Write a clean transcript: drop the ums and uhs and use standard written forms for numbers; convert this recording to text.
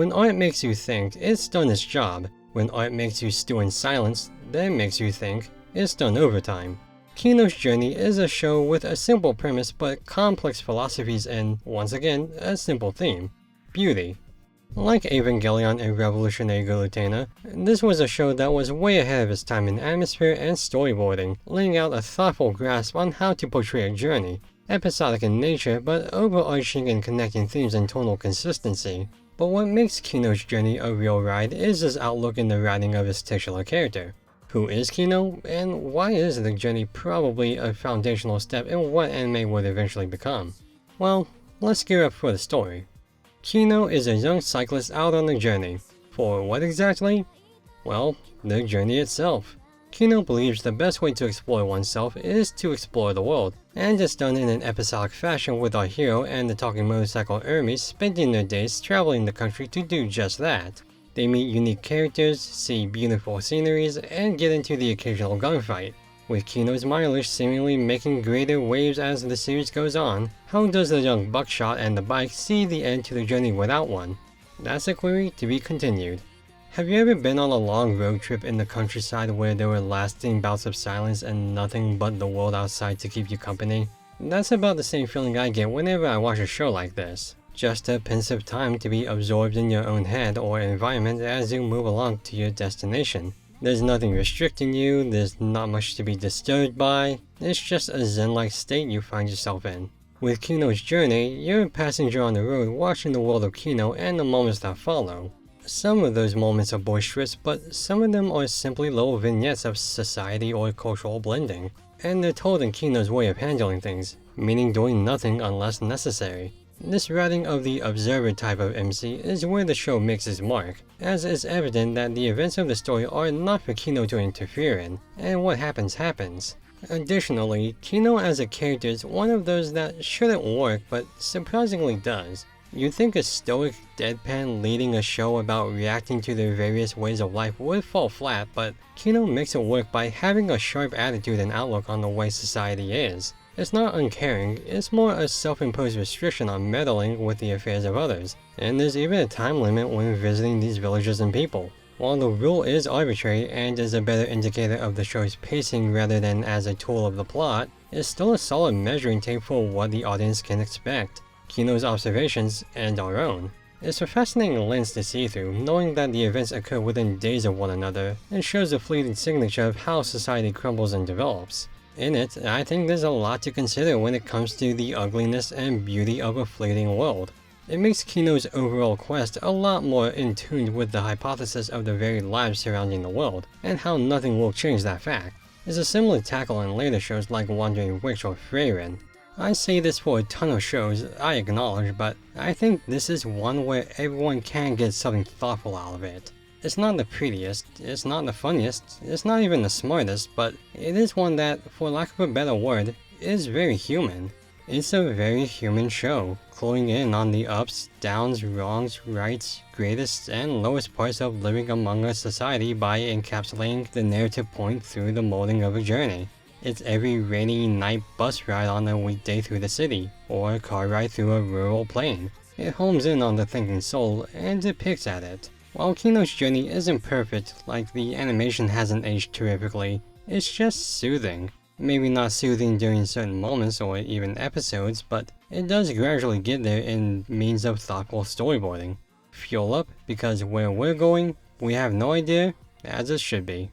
When art makes you think, it's done its job. When art makes you stew in silence, then makes you think, it's done overtime. Kino's Journey is a show with a simple premise but complex philosophies and, once again, a simple theme: beauty. Like Evangelion and Revolutionary Gulutena, this was a show that was way ahead of its time in atmosphere and storyboarding, laying out a thoughtful grasp on how to portray a journey, episodic in nature but overarching and connecting themes and tonal consistency. But what makes Kino's Journey a real ride is his outlook in the writing of his titular character. Who is Kino, and why is the journey probably a foundational step in what anime would eventually become? Well, let's gear up for the story. Kino is a young cyclist out on a journey. For what exactly? Well, the journey itself. Kino believes the best way to explore oneself is to explore the world, and it's done in an episodic fashion with our hero and the talking motorcycle Ermi spending their days traveling the country to do just that. They meet unique characters, see beautiful sceneries, and get into the occasional gunfight. With Kino's mileage seemingly making greater waves as the series goes on, how does the young buckshot and the bike see the end to the journey without one? That's a query to be continued. Have you ever been on a long road trip in the countryside where there were lasting bouts of silence and nothing but the world outside to keep you company? That's about the same feeling I get whenever I watch a show like this. Just a pensive time to be absorbed in your own head or environment as you move along to your destination. There's nothing restricting you, there's not much to be disturbed by, it's just a zen-like state you find yourself in. With Kino's Journey, you're a passenger on the road watching the world of Kino and the moments that follow. Some of those moments are boisterous, but some of them are simply little vignettes of society or cultural blending. And they're told in Kino's way of handling things, meaning doing nothing unless necessary. This writing of the observer type of MC is where the show makes its mark, as it's evident that the events of the story are not for Kino to interfere in, and what happens happens. Additionally, Kino as a character is one of those that shouldn't work but surprisingly does. You'd think a stoic deadpan leading a show about reacting to the various ways of life would fall flat, but Kino makes it work by having a sharp attitude and outlook on the way society is. It's not uncaring, it's more a self-imposed restriction on meddling with the affairs of others, and there's even a time limit when visiting these villages and people. While the rule is arbitrary and is a better indicator of the show's pacing rather than as a tool of the plot, it's still a solid measuring tape for what the audience can expect. Kino's observations, and our own. It's a fascinating lens to see through, knowing that the events occur within days of one another, and shows a fleeting signature of how society crumbles and develops. In it, I think there's a lot to consider when it comes to the ugliness and beauty of a fleeting world. It makes Kino's overall quest a lot more in tune with the hypothesis of the varied lives surrounding the world, and how nothing will change that fact. It's a similar tackle in later shows like Wandering Witch or Freyren. I say this for a ton of shows, I acknowledge, but I think this is one where everyone can get something thoughtful out of it. It's not the prettiest, it's not the funniest, it's not even the smartest, but it is one that, for lack of a better word, is very human. It's a very human show, cluing in on the ups, downs, wrongs, rights, greatest and lowest parts of living among a society by encapsulating the narrative point through the molding of a journey. It's every rainy night bus ride on a weekday through the city, or a car ride through a rural plain. It homes in on the thinking soul, and it picks at it. While Kino's Journey isn't perfect, like the animation hasn't aged terrifically, it's just soothing. Maybe not soothing during certain moments or even episodes, but it does gradually get there in means of thoughtful storyboarding. Fuel up, because where we're going, we have no idea, as it should be.